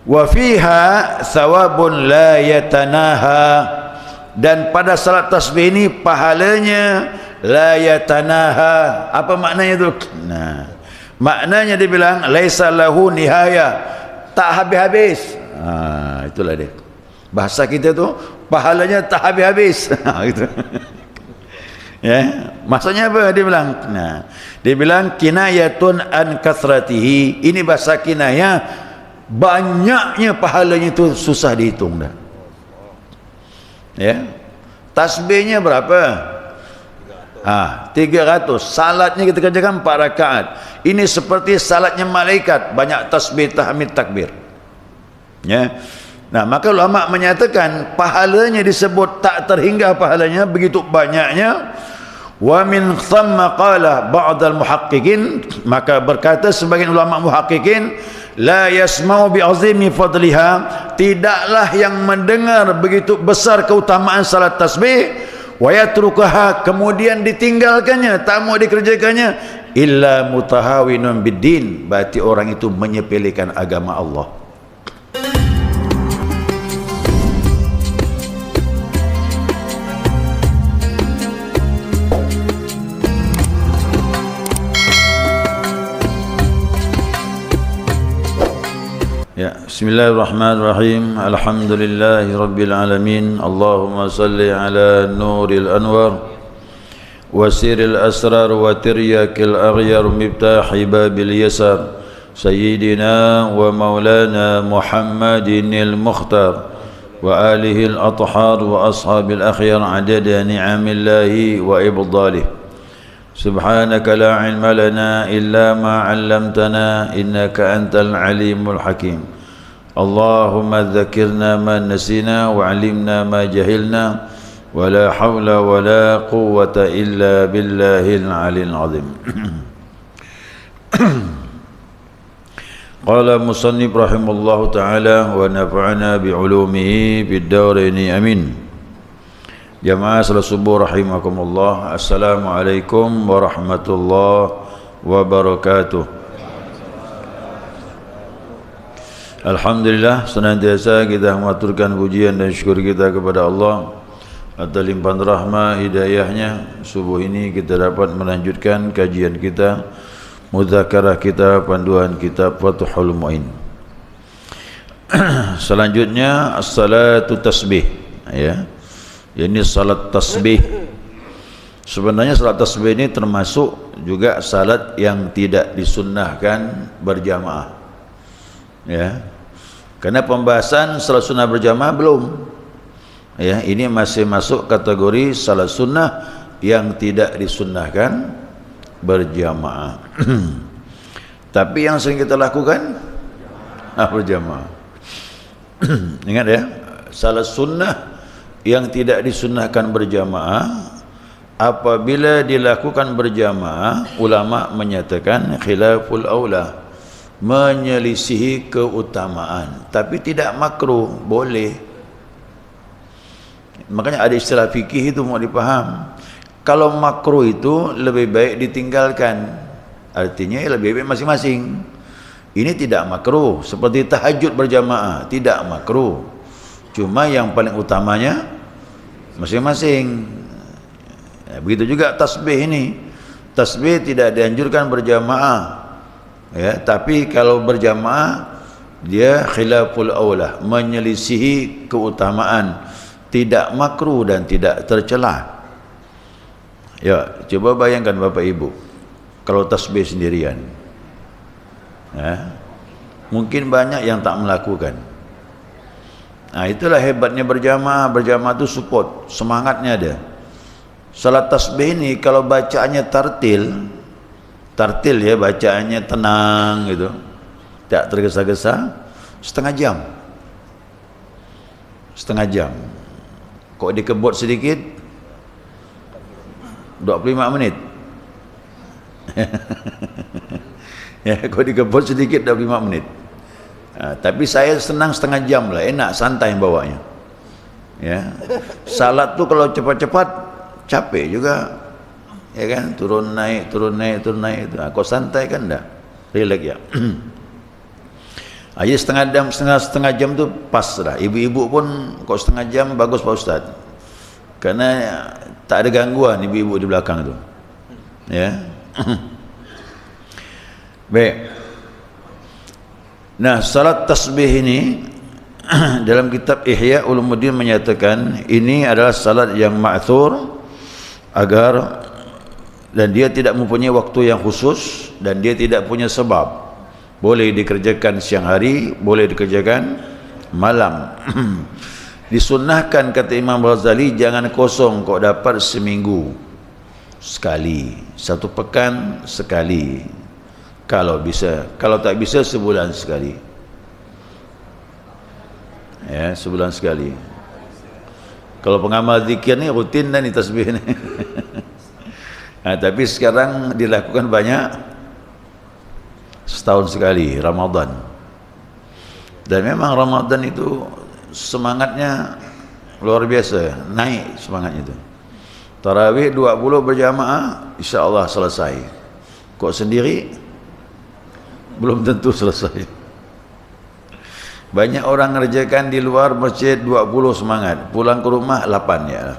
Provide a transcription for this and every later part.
Wa fiha thawabun la yatanaha, dan pada salat tasbih ini pahalanya la yatanaha. Apa maknanya tu? Nah, maknanya dia bilang laisa lahu nihaya, tak habis-habis. Itulah dia. Bahasa kita tu pahalanya tak habis-habis. Gitu. Ya, maksudnya apa dia bilang? Nah, dia bilang kinayatun an kathratihi. Ini bahasa kinayah, banyaknya pahalanya itu susah dihitung dah. Ya. Tasbihnya berapa? 300. Salatnya kita kerjakan 4 rakaat. Ini seperti salatnya malaikat, banyak tasbih, tahmid, takbir. Ya. Nah, maka ulama menyatakan pahalanya disebut tak terhingga pahalanya, begitu banyaknya. Wa min thamma qala ba'd al-muhaqqiqin, maka berkata sebagian ulama muhaqqiqin, la yasma'u bi'azimi fadliha, tidaklah yang mendengar begitu besar keutamaan salat tasbih, wa yatrukaha, kemudian ditinggalkannya, tak mau dikerjakannya, illa mutahawinun biddin, berarti orang itu menyepelekan agama Allah. Ya, bismillahirrahmanirrahim. Alhamdulillahi rabbil alamin. Allahumma salli ala nuril anwar wa siril asrar wa tiryakil aghyar miftahi babil yasar sayyidina wa maulana Muhammadinil mukhtar wa alihi al-athhar wa ashabil akhyar adada ni'amillahi wa ibdalih. سبحانك لا علم لنا إلا ما علمتنا إنك أنت العليم الحكيم. اللهم ذكرنا ما نسينا وعلمنا ما جهلنا ولا حول ولا قوة إلا بالله العلي العظيم. قال المصنف رحمه الله تعالى ونفعنا بعلومه في الدارين آمين. Jamaah salat subuh rahimakumullah. Assalamualaikum warahmatullahi wabarakatuh. Alhamdulillah, senantiasa kita mengaturkan pujian dan syukur kita kepada Allah atas limpahan rahmah hidayahnya. Subuh ini kita dapat melanjutkan kajian kita, mudzakarah kita, panduan kitab Fathul Mu'in. Selanjutnya as-salatu tasbih, ya. Ini salat tasbih. Sebenarnya salat tasbih ini termasuk juga salat yang tidak disunnahkan berjamaah. Ya. Karena pembahasan salat sunnah berjamaah belum. Ya, ini masih masuk kategori salat sunnah yang tidak disunnahkan berjamaah. Tapi yang sering kita lakukan berjamaah. Ingat ya, salat sunnah yang tidak disunnahkan berjamaah apabila dilakukan berjamaah, ulama menyatakan khilaful aula, menyelisihi keutamaan, tapi tidak makruh, boleh. Makanya ada istilah fikih itu mau dipaham. Kalau makruh itu lebih baik ditinggalkan, artinya lebih baik masing-masing. Ini tidak makruh, seperti tahajud berjamaah tidak makruh, cuma yang paling utamanya masing-masing. Ya, begitu juga tasbih ini. Tasbih tidak dianjurkan berjamaah. Ya, tapi kalau berjamaah dia khilaful aula, menyelisihi keutamaan, tidak makruh dan tidak tercela. Ya, coba bayangkan Bapak Ibu kalau tasbih sendirian. Ya, mungkin banyak yang tak melakukan. Nah, itulah hebatnya berjamaah. Berjamaah itu support, semangatnya ada. Salat tasbih ini kalau bacaannya tartil ya, bacaannya tenang gitu, tak tergesa-gesa, setengah jam. Kok dikebut sedikit 25 menit. Ya, kok dikebut sedikit 25 menit. Tapi saya senang setengah jam lah, enak, santai bawanya. Ya, salat tuh kalau cepat-cepat capek juga, ya kan, turun naik itu. Kok santai kan dah, relax ya. Aja setengah jam tu pas dah. Ibu-ibu pun kok setengah jam bagus Pak Ustaz. Kerana tak ada gangguan ibu-ibu di belakang tu. Ya. Baik. Nah, salat tasbih ini dalam kitab Ihya Ulumuddin menyatakan ini adalah salat yang ma'thur agar, dan dia tidak mempunyai waktu yang khusus dan dia tidak punya sebab. Boleh dikerjakan siang hari, boleh dikerjakan malam. Disunnahkan kata Imam Ghazali jangan kosong kok dapat seminggu sekali, satu pekan sekali kalau bisa, kalau tak bisa sebulan sekali. Ya, sebulan sekali. Kalau pengamal zikir ni rutin dan ni tasbih ni. Tapi sekarang dilakukan banyak, setahun sekali Ramadan. Dan memang Ramadan itu semangatnya luar biasa, naik semangatnya itu. Tarawih 20 berjamaah insya-Allah selesai. Kok sendiri belum tentu selesai. Banyak orang ngerjakan di luar masjid 20 semangat, pulang ke rumah 8 ya.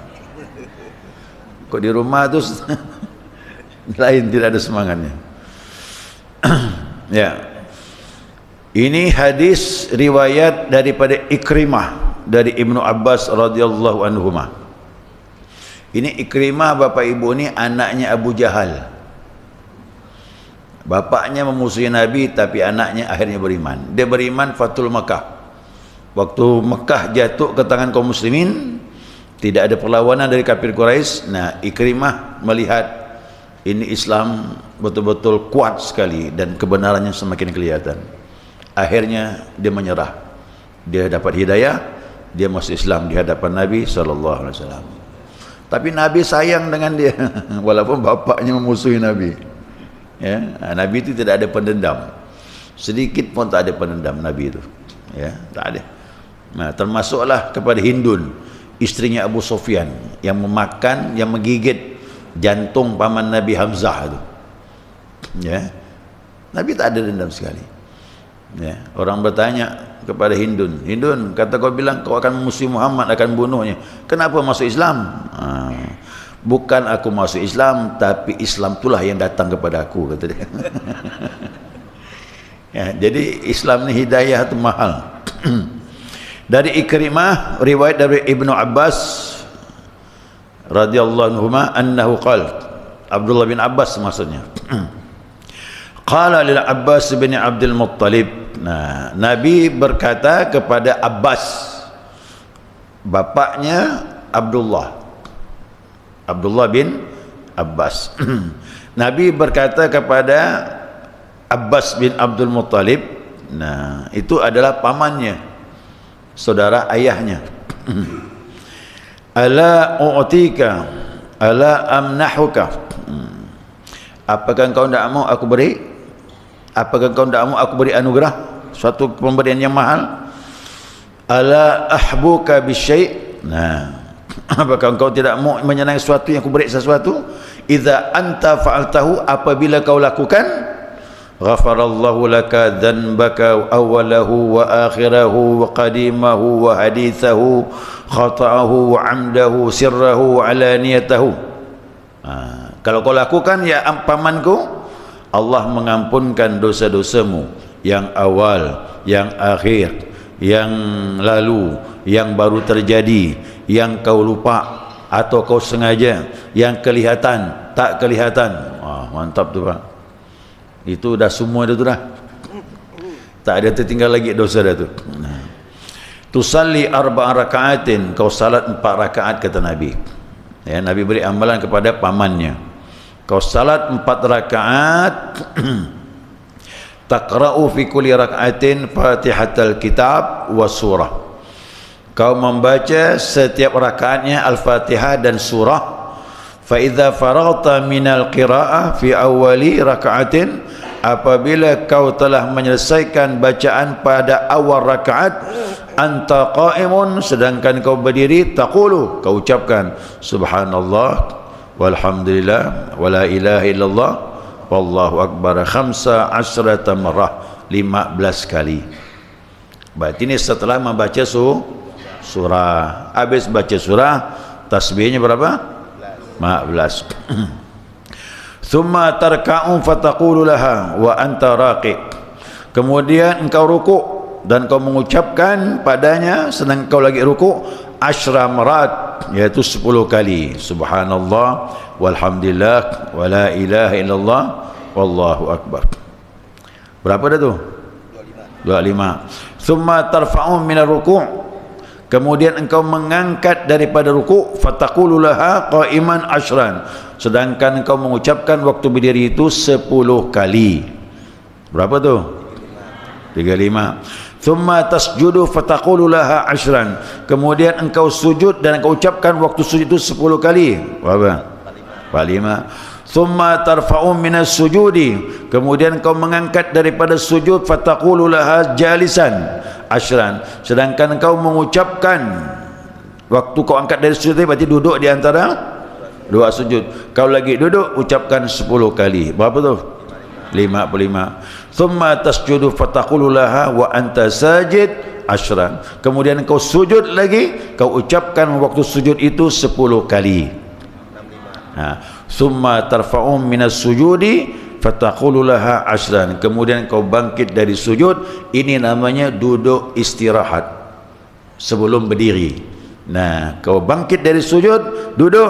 Kok di rumah tu lain, tidak ada semangatnya. Ya. Ini hadis riwayat daripada Ikrimah dari Ibnu Abbas radhiyallahu anhuma. Ini Ikrimah bapa ibu ni anaknya Abu Jahal. Bapaknya memusuhi Nabi tapi anaknya akhirnya beriman. Dia beriman Fathul Makkah. Waktu Mekah jatuh ke tangan kaum muslimin, tidak ada perlawanan dari kafir Quraisy. Nah, Ikrimah melihat ini Islam betul-betul kuat sekali dan kebenarannya semakin kelihatan. Akhirnya dia menyerah. Dia dapat hidayah, dia masuk Islam di hadapan Nabi SAW. Tapi Nabi sayang dengan dia walaupun bapaknya memusuhi Nabi. Ya, Nabi itu tidak ada pendendam. Sedikit pun tak ada pendendam Nabi itu. Ya, tak ada. Nah, termasuklah kepada Hindun, istrinya Abu Sufyan yang memakan, yang menggigit jantung paman Nabi Hamzah itu. Ya. Nabi tak ada dendam sekali. Ya. Orang bertanya kepada Hindun, Hindun, kata kau bilang kau akan memusuhi Muhammad, akan bunuhnya, kenapa masuk Islam? Bukan aku masuk Islam, tapi Islam itulah yang datang kepada aku, kata dia. Ya, jadi Islam ni hidayah itu mahal. Dari Ikrimah, riwayat dari Ibnu Abbas radhiyallahu anhuma annahu qala, Abdullah bin Abbas maksudnya. Qala lil Abbas bin Abdul Muttalib. Nah, Nabi berkata kepada Abbas, bapaknya Abdullah bin Abbas. Nabi berkata kepada Abbas bin Abdul Muttalib, nah, itu adalah pamannya, saudara ayahnya. Ala u'tika, ala amnahuka. Apakah kau tidak mau aku beri? Apakah kau tidak mau aku beri anugerah, suatu pemberian yang mahal? Ala ahbuka bisyai'. Nah, apakah engkau tidak mau menyenangi sesuatu yang aku beri sesuatu? Idza anta fa'altahu, apabila kau lakukan, ghafarallahu laka dhanbaka awwalahu wa akhirahu wa qadimahu wa hadithahu khata'ahu wa amdahu sirrahu wa alaniyatahu. Kalau kau lakukan ya pamanku, Allah mengampunkan dosa-dosamu yang awal, yang akhir, yang lalu, yang baru terjadi, yang kau lupa atau kau sengaja, yang kelihatan, tak kelihatan. Mantap tu Pak. Itu dah semua dah tu dah. Tak ada tertinggal lagi dosa dah tu. Tusalli arba'a raka'atin, kau salat 4 rakaat kata Nabi. Ya, Nabi beri amalan kepada pamannya. Kau salat 4 rakaat, taqra'u fi kulli raka'atin Fatihatul Kitab wa surah. Kau membaca setiap rakaatnya Al-Fatihah dan surah. Fa idza faraghta minal qira'ah fi awwali raka'atin, apabila kau telah menyelesaikan bacaan pada awal rakaat, anta qa'imun, sedangkan kau berdiri, taqulu, kau ucapkan subhanallah walhamdulillah wala ilaha illallah wallahu akbar 15 marrah, 15 kali. Berarti ini setelah membaca surah. Habis baca surah, tasbihnya berapa? 15. Thumma tarka'u fataqulu laha wa anta raqi. Kemudian engkau rukuk dan kau mengucapkan padanya sedang kau lagi rukuk 10 marat, yaitu 10 kali. Subhanallah walhamdulillah wa la ilaha illallah wallahu akbar. Berapa dah tu? 25. Thumma tarfa'u minar ruku'. Kemudian engkau mengangkat daripada rukuk, fataqulu laha qa'iman 10. Sedangkan engkau mengucapkan waktu berdiri itu 10 kali. Berapa tu? 35. Thumma tasjudu fataqulu laha 10. Kemudian engkau sujud dan engkau ucapkan waktu sujud itu 10 kali. Berapa? 45. Thumma tarfa'u minas sujudi. Kemudian kau mengangkat daripada sujud, fataqulu laha jalisan 10. Sedangkan kau mengucapkan waktu kau angkat dari sujud berarti duduk di antara dua sujud. Kau lagi duduk, ucapkan 10 kali. Berapa tu? 55. Thumma tasjudu fataqulu laha wa anta sajid 10. Kemudian kau sujud lagi, kau ucapkan waktu sujud itu 10 kali. Summa tarfa'um minas sujudi fataqulu laha 10. Kemudian kau bangkit dari sujud, ini namanya duduk istirahat sebelum berdiri. Nah, kau bangkit dari sujud, duduk,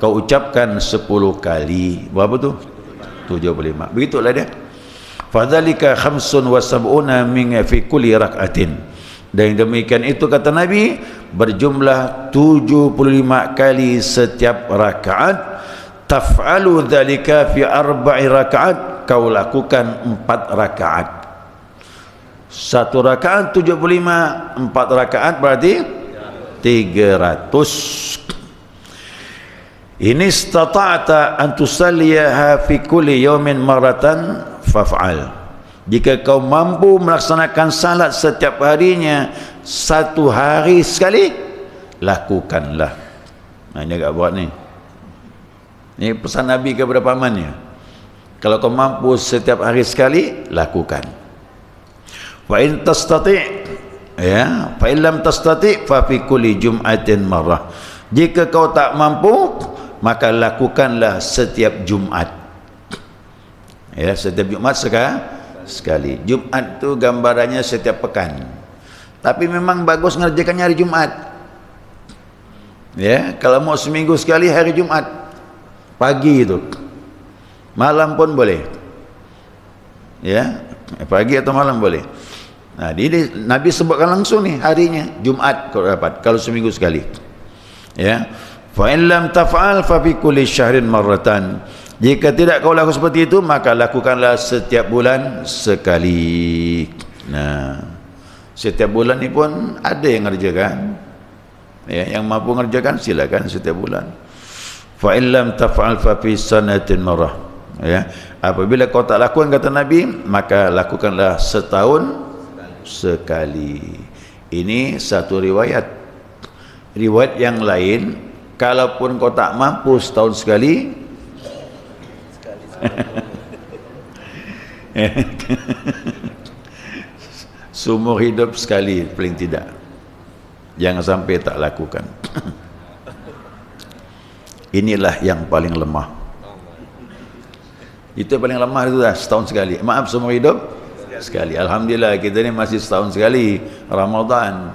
kau ucapkan 10 kali. Berapa tu? 75. Begitulah dia. Fadzalika khamsun wa sab'una min fi kulli rak'atin. Dan demikian itu kata Nabi, berjumlah 75 kali setiap rakaat. Taf'alu dzalika fi 4 rakaat, kau lakukan 4 rakaat. 1 rakaat 75, 4 rakaat berarti 300. Ini istata'ta an tusalliyaha fi kulli yawmin maratan faf'al. Jika kau mampu melaksanakan salat setiap harinya 1 hari sekali, lakukanlah. Nah, ini agak buat ni. Ini pesan Nabi kepada pamannya. Kalau kau mampu setiap hari sekali, lakukan. Wa in tastati', ya, fa in lam tastati' fa fi kulli jum'atin marrah. Jika kau tak mampu, maka lakukanlah setiap Jumat. Ya, setiap Jumat sekali. Jumat tu gambarannya setiap pekan. Tapi memang bagus ngerjakannya hari Jumat. Ya, kalau mau seminggu sekali hari Jumat. Pagi itu. Malam pun boleh. Ya, pagi atau malam boleh. Nah, ini Nabi sebutkan langsung nih harinya Jumat kau dapat kalau seminggu sekali. Ya. Fa in lam taf'al fa fi kulli syahrin marratan. Jika tidak kau lakukan seperti itu, maka lakukanlah setiap bulan sekali. Nah, setiap bulan ni pun ada yang ngerjakan. Ya, yang mampu ngerjakan silakan setiap bulan. Fa in lam taf'al fa fi sanatin marrah. Ya, apabila kau tak lakukan kata Nabi, maka lakukanlah setahun sekali. Ini satu riwayat. Riwayat yang lain, kalaupun kau tak mampu setahun sekali, seumur hidup sekali paling tidak. Jangan sampai tak lakukan. Inilah yang paling lemah. Itu paling lemah itu dah setahun sekali. Maaf, seumur hidup sekali. Alhamdulillah kita ni masih setahun sekali Ramadan.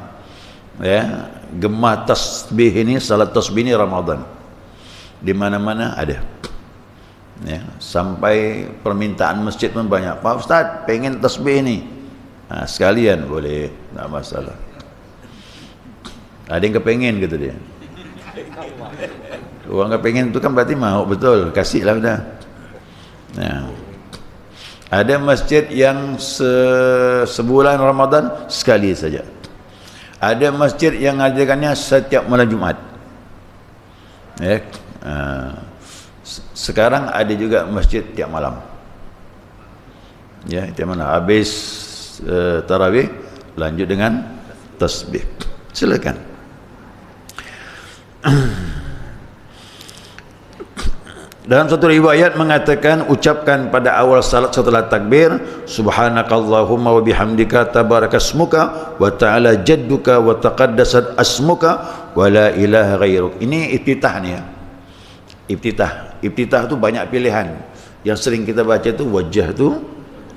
Ya, gemah tasbih ini, salat tasbih ini Ramadan. Di mana-mana ada. Ya, sampai permintaan masjid pun banyak. Pak Ustaz, pengen tasbih ini. Nah, sekalian boleh, tak masalah. Ada yang kepengen gitu dia. Orang kepengen itu kan berarti mau betul, kasihlah dah. Nah, ada masjid yang sebulan Ramadan sekali saja. Ada masjid yang ngajarkannya setiap malam Jumat. Ya, sekarang ada juga masjid tiap malam. Ya, tiap malam habis tarawih lanjut dengan tasbih. Silakan. Dalam satu riwayat mengatakan, ucapkan pada awal salat setelah takbir, subhanakallahumma wa bihamdika tabarakasmuka wa ta'ala jadduka wa taqaddasat asmuka wa la ilaha ghairuk. Ini iftitah ni ya. Iftitah tu banyak pilihan. Yang sering kita baca tu wajah tu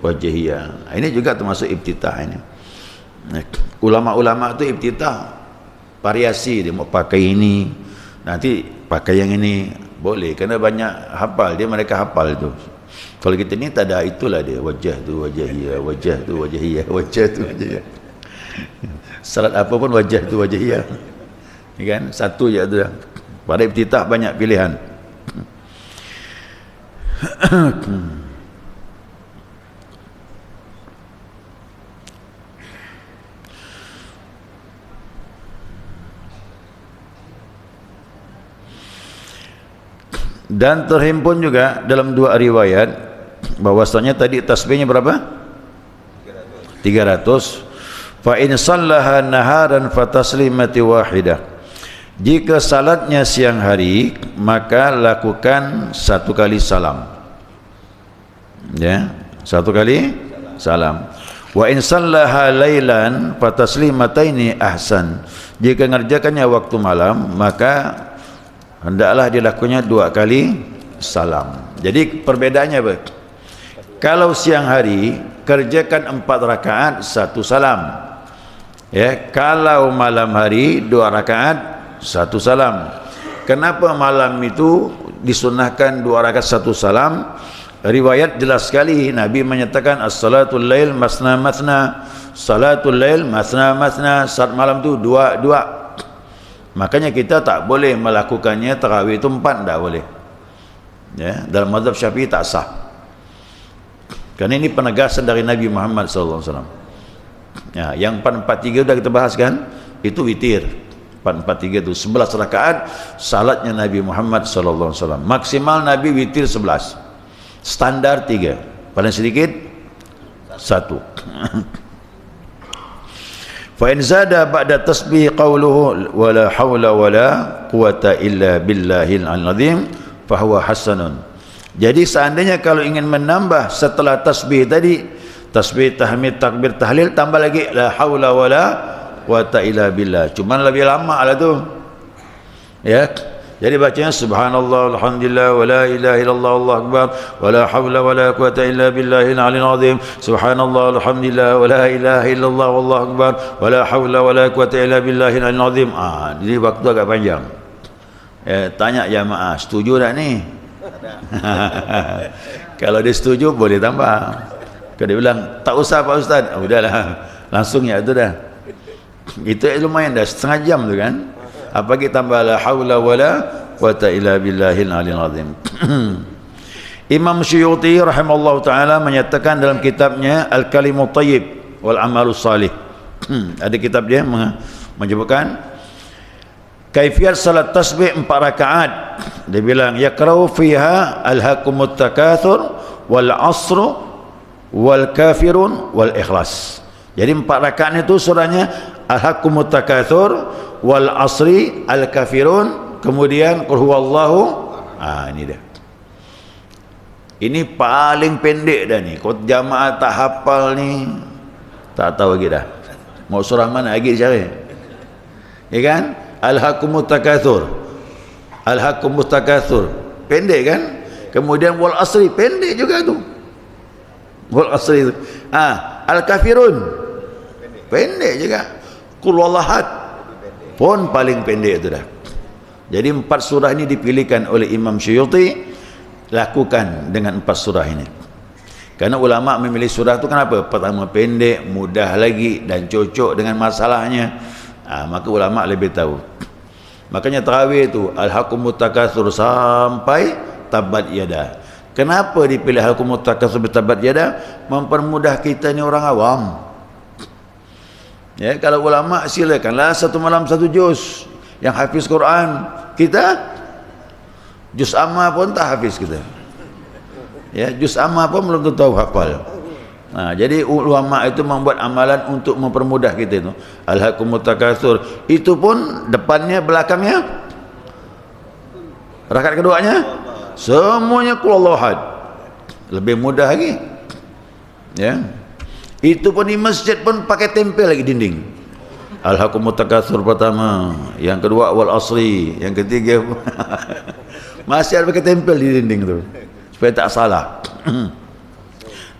wajahiyah. Ini juga termasuk iftitah ini. Ulama-ulama tu iftitah variasi, dia mau pakai ini, nanti pakai yang ini. Boleh, kerana banyak hafal dia, mereka hafal itu. Kalau kita ni tak ada, itulah dia, wajah tu wajahiyah, wajah tu wajahiyah, wajah tu wajahiyah. Salat apa pun wajah tu wajahiyah, kan? Satu je tu dah. Pada iftitah banyak pilihan. Dan terhimpun juga dalam dua riwayat bahwasanya tadi tasbihnya berapa? 300. Fa in sallaha naharan fa taslimati wahidah. Jika salatnya siang hari, maka lakukan satu kali salam. Ya, satu kali salam. Wa in sallaha lailan fa taslimataini ahsan. Jika mengerjakannya waktu malam, maka hendaklah dilakukannya 2 kali salam. Jadi perbedaannya apa? Kalau siang hari kerjakan 4 rakaat 1 salam. Ya, kalau malam hari 2 rakaat 1 salam. Kenapa malam itu disunnahkan 2 rakaat 1 salam? Riwayat jelas sekali, Nabi menyatakan as-salatul lail masna masna. Salatul lail masna masna. Salat malam tu 2-2. Makanya kita tak boleh melakukannya tarawih itu 4, tak boleh. Ya, dalam mazhab Syafi'i tak sah. Kerana ini penegasan dari Nabi Muhammad SAW. Ya, yang 4-4-3 sudah kita bahas kan? Itu witir. 4-4-3 itu 11 rakaat salatnya Nabi Muhammad SAW. Maksimal Nabi witir 11. Standar 3. Paling sedikit 1. Fa in zada ba'da tasbih qawluhu wala haula wala quwata illa billahil azim fa huwa hasanun. Jadi seandainya kalau ingin menambah setelah tasbih tadi, tasbih, tahmid, takbir, tahlil, tambah lagi la haula wala quwata illa billah. Cuma lebih lama lah tu. Ya. Jadi bacanya subhanallah alhamdulillah wala ilaha illallah Allahu akbar wala haula wala quwata illa billahil aliyil azim. Subhanallah alhamdulillah wala ilaha illallah Allahu akbar wala haula wala quwata illa billahil aliyil azim. Jadi waktu agak panjang. Tanya jamaah, setuju tak ni? Kalau dia setuju boleh tambah. Kalau dia bilang tak usah Pak Ustaz, udahlah, langsung ya itu dah. Itu lumayan dah, setengah jam tu kan. Apa kita tambah la haula wala quwata illa billahil aliyil azim. Imam Syuyuti rahimallahu taala menyatakan dalam kitabnya Al-Kalimut Thayyib wal Amalus Salih. Ada kitab dia menyebutkan kaifiyat salat tasbih 4 rakaat. Dia bilang yaqra'u fiha alhaqumut takatsur wal 'asr wal kafirun wal ikhlas. Jadi 4 rakaat itu surahnya alhaqumut takatsur wal asri al kafirun, kemudian qul huwallahu. Ini dia. Ini paling pendek dah ni. Kau jamaah tak hafal ni, tak tahu lagi dah mau surah mana lagi dicari. Ya kan? Alhaqumut takatsur, alhaqumut takatsur pendek kan. Kemudian wal asri pendek juga tu, wal asri. Al kafirun pendek juga. Qul huwallahu pun paling pendek itu dah. Jadi 4 surah ini dipilihkan oleh Imam Syuyuti, lakukan dengan 4 surah ini. Karena ulama memilih surah itu kenapa? Pertama pendek, mudah lagi dan cocok dengan masalahnya. Maka ulama lebih tahu. Makanya tarawih itu alhaqumut takatsur sampai tabat yada. Kenapa dipilih alhaqumut takatsur tabat yada? Mempermudah kita ni orang awam. Ya, kalau ulama silakanlah 1 malam 1 juz. Yang hafiz Quran, kita juz amma pun tak hafiz kita. Ya, juz amma pun belum tahu hafal. Jadi ulama itu membuat amalan untuk mempermudah kita itu. Alhaqumut takatsur. Itu pun depannya belakangnya rakaat keduanya semuanya qul huwallahu ahad. Lebih mudah lagi. Ya. Itu pun di masjid pun pakai tempel lagi dinding. Alhaqumut takatsur pertama, yang kedua wal asri, yang ketiga masih ada pakai tempel di dinding tu supaya tak salah.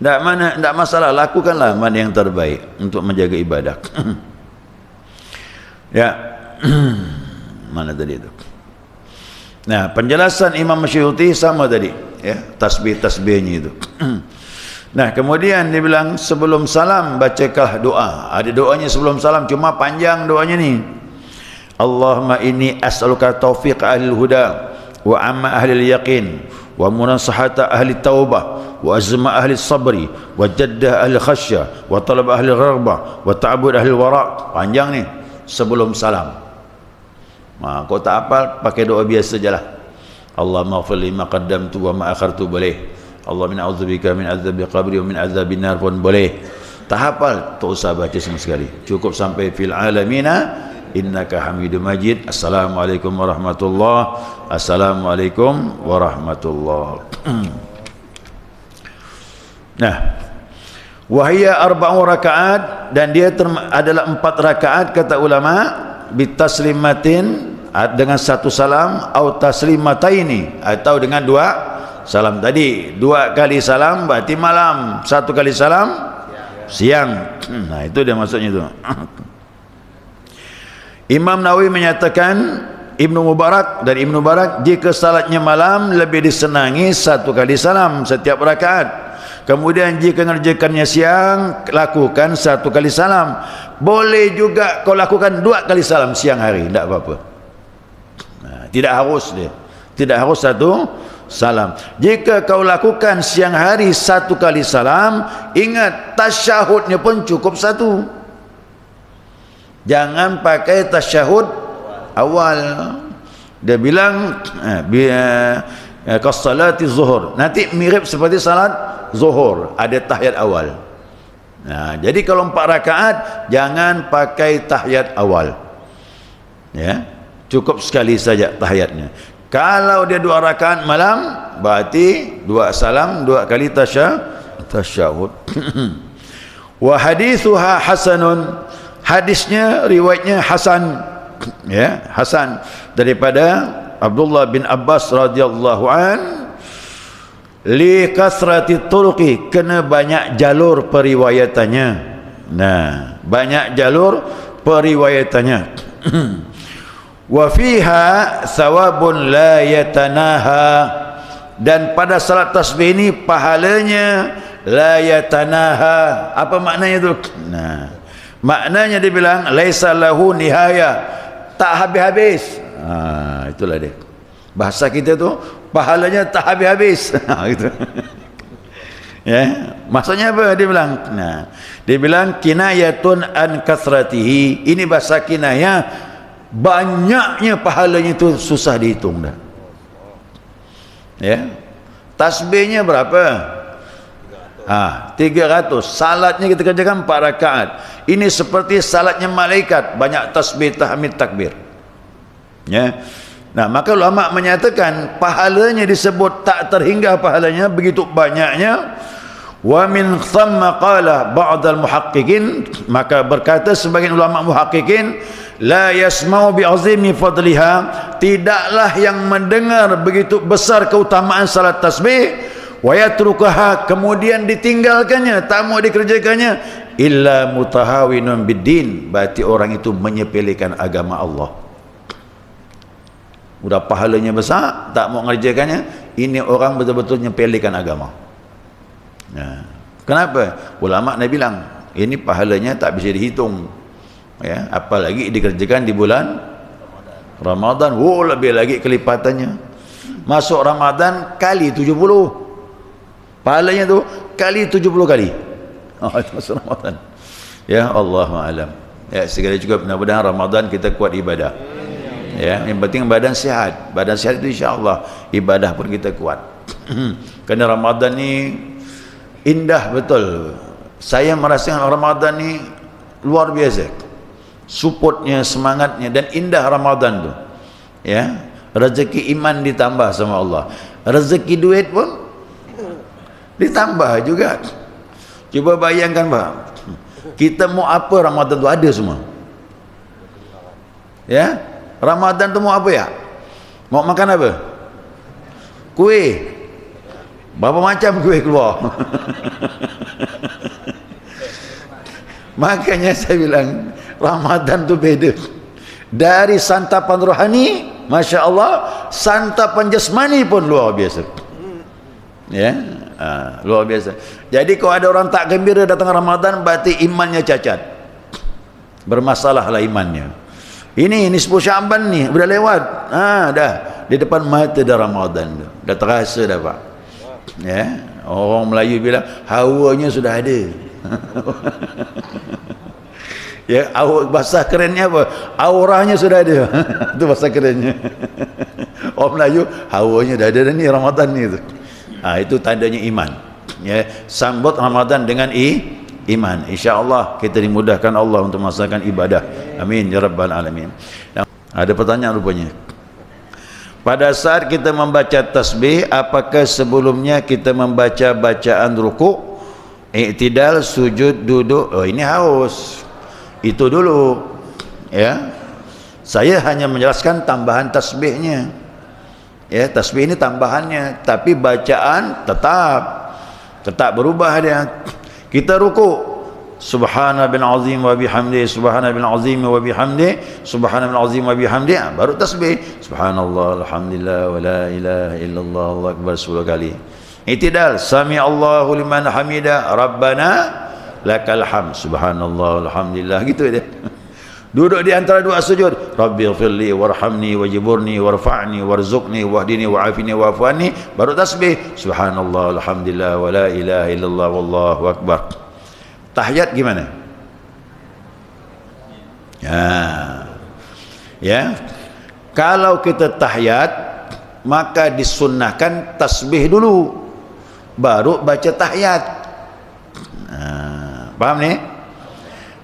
Tak masalah, lakukanlah mana yang terbaik untuk menjaga ibadah. Ya. Mana tadi itu? Nah, penjelasan Imam Masyuti sama tadi, ya, tasbih-tasbihnya itu. Nah, kemudian dia bilang sebelum salam bacakanlah doa. Ada doanya sebelum salam, cuma panjang doanya ni. Allahumma inni as'aluka taufiq ahli huda wa amma ahli yaqin wa munasahata ahli taubah wa azma ahli sabri wa jaddah ahli khasyah wa talab ahli raghbah wa ta'bud ahli wara'. Panjang ni sebelum salam. Kau tak hafal, pakai doa biasa sajalah. Allahumma ighfir li ma qaddamtu wa ma akhartu, boleh. Allahumma a'udzubika min azabil qabri wa min azabin nar pun boleh. Tak hafal, tak usah baca sama sekali. Cukup sampai fil alamina innaka hamidum majid. Assalamualaikum warahmatullahi. Assalamualaikum warahmatullahi. Nah, wahia arba'u rakaat, dan dia adalah 4 rakaat kata ulama, bitaslimatin, dengan 1 salam, atau taslimataini, atau dengan 2 salam. Tadi 2 kali salam berarti malam, 1 kali salam siang. Nah, itu dia maksudnya itu. Imam Nawawi menyatakan, Ibnu Mubarak, dari Ibnu Mubarak, jika salatnya malam lebih disenangi 1 kali salam setiap rakaat. Kemudian jika mengerjakannya siang, lakukan 1 kali salam. Boleh juga kau lakukan 2 kali salam siang hari, tidak apa-apa. Nah, tidak harus dia, tidak harus 1 salam. Jika kau lakukan siang hari 1 kali salam, ingat tasyahudnya pun cukup 1. Jangan pakai tasyahud awal. Dia bilang kasalati zuhur, nanti mirip seperti salat zuhur, ada tahiyat awal. Nah, jadi kalau 4 rakaat jangan pakai tahiyat awal. Ya, cukup sekali saja tahiyatnya. Kalau dia 2 rakaat malam, berarti 2 salam, 2 kali tasyahud. Wa hadithuha hasanun, hadisnya, riwayatnya hasan, ya, hasan, daripada Abdullah bin Abbas radhiyallahu an, li kasrati turuqi, kena banyak jalur periwayatannya. Nah, banyak jalur periwayatannya. Wa fiha thawabun la yatanaha, dan pada salat tasbih ini pahalanya la yatanaha. Apa maknanya tu? Nah, maknanya dia bilang laisa lahu nihaya, tak habis-habis. Itulah dia. Bahasa kita tu pahalanya tak habis-habis. Gitu. Ya, maksudnya apa dia bilang? Nah, dia bilang kinayatun an kasratihi. Ini bahasa kinayah, banyaknya pahalanya itu susah dihitung dah. Ya. Tasbihnya berapa? 300. Salatnya kita kerjakan 4 rakaat. Ini seperti salatnya malaikat, banyak tasbih, tahmid, takbir. Ya. Nah, maka ulama menyatakan pahalanya disebut tak terhingga pahalanya, begitu banyaknya. Wa min thamma qala ba'd al-muhaqqiqin, maka berkata sebagian ulama muhaqqiqin, la yasma'u bi'azimi fadliha, tidaklah yang mendengar begitu besar keutamaan salat tasbih, wa yatrukaha, kemudian ditinggalkannya, tak mau dikerjakannya, illa mutahawinun biddin, berarti orang itu menyepelekan agama Allah. Udah pahalanya besar, tak mau mengerjakannya, ini orang betul-betul menyepelekan agama. Nah, kenapa? Ulama Nabi bilang ini pahalanya tak bisa dihitung, ya, apalagi dikerjakan di bulan Ramadan. Lebih lagi kelipatannya. Masuk Ramadan kali 70, pahalanya tu kali 70 kali. Itu masuk Ramadan. Ya, Allahu a'lam. Ya, segala juga mudah-mudahan Ramadan kita kuat ibadah. Ya, yang penting badan sihat. Badan sihat itu insya-Allah ibadah pun kita kuat. Kerana Ramadan ni indah betul. Saya merasakan Ramadan ni luar biasa. Supportnya, semangatnya, dan indah Ramadan tu. Ya, rezeki iman ditambah sama Allah. rezeki duit pun ditambah juga. Cuba bayangkan Pak, kita mau apa Ramadan tu ada semua. Ya, Ramadan tu mau apa ya? Mau makan apa? Kuih. Berapa macam kuih keluar? Makanya saya bilang Ramadan tu beda. Dari santapan rohani, Masya Allah, santapan jasmani pun luar biasa. Ya, luar biasa. Jadi kalau ada orang tak gembira datang Ramadan, berarti imannya cacat, bermasalahlah imannya. Ini nisfu Sya'ban ni sudah lewat, dah di depan mata dah Ramadan, dah terasa dah Pak. Ya, orang Melayu bilang hawanya sudah ada. Ya, bahasa kerennya apa? Auranya sudah ada. Itu bahasa kerennya. Orang Melayu hawanya dah ada ni Ramadan ni tu. Itu tandanya iman. Ya, sambut Ramadan dengan iman. Insya-Allah kita dimudahkan Allah untuk melaksanakan ibadah. Amin ya rabbal alamin. Ada pertanyaan rupanya. Pada saat kita membaca tasbih, apakah sebelumnya kita membaca bacaan rukuk, i'tidal, sujud, duduk? Oh, ini harus. Itu dulu. Ya. Saya hanya menjelaskan tambahan tasbihnya. Ya, tasbih ini tambahannya, tapi bacaan tetap berubah dia. Kita rukuk, subhana bil azim wa bihamdi, subhana bil azim wa bihamdi, subhana bil azim wa bihamdi, baru tasbih, subhanallah alhamdulillah wa la ilaha illallah Allahu akbar 10 kali. I'tidal, sami Allahu liman hamida, rabbana lakal hamd, subhanallah alhamdulillah, gitu dia. Duduk di antara dua sujud, rabbighfirli warhamni wajburni warfa'ni warzuqni wahdini wa'afini wa'fu anni, baru tasbih, subhanallah alhamdulillah wa la ilaha illallah wallahu akbar. Tahiyat gimana? Ya. Kalau kita tahiyat, maka disunnahkan tasbih dulu, baru baca tahiyat. Paham ni?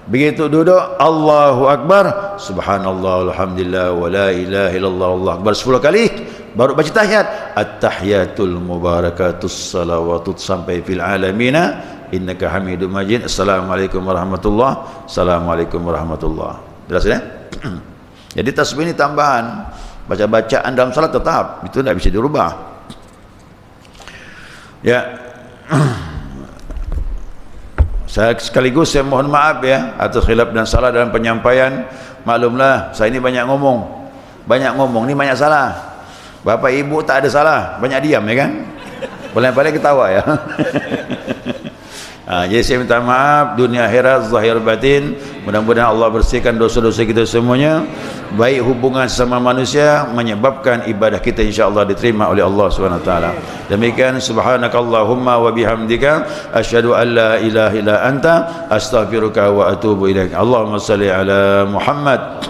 Begitu duduk, Allahu akbar, subhanallah alhamdulillah wa la ilaha illallah wallahu akbar 10 kali, baru baca tahiyat, at-tahiyatul mubarakatus salawatut sampai fil alamina innaka hamidum majid, assalamualaikum warahmatullah, assalamualaikum warahmatullah. Jelas ya? Jadi tasbih ini tambahan, baca-bacaan dalam salat tetap, itu tidak bisa dirubah. Ya. Sekaligus saya mohon maaf ya atas khilaf dan salah dalam penyampaian. Maklumlah saya ini banyak ngomong ni banyak salah. Bapak ibu tak ada salah, banyak diam ya kan, paling-paling ketawa ya. Jadi saya minta maaf dunia akhirat zahir batin. Mudah-mudahan Allah bersihkan dosa-dosa kita semuanya, baik hubungan sesama manusia, menyebabkan ibadah kita insya-Allah diterima oleh Allah Subhanahu wa taala. Demikian, subhanakallahumma wa bihamdika asyhadu an la ilaha illa anta astaghfiruka wa atubu ilaik. Allahumma shalli ala Muhammad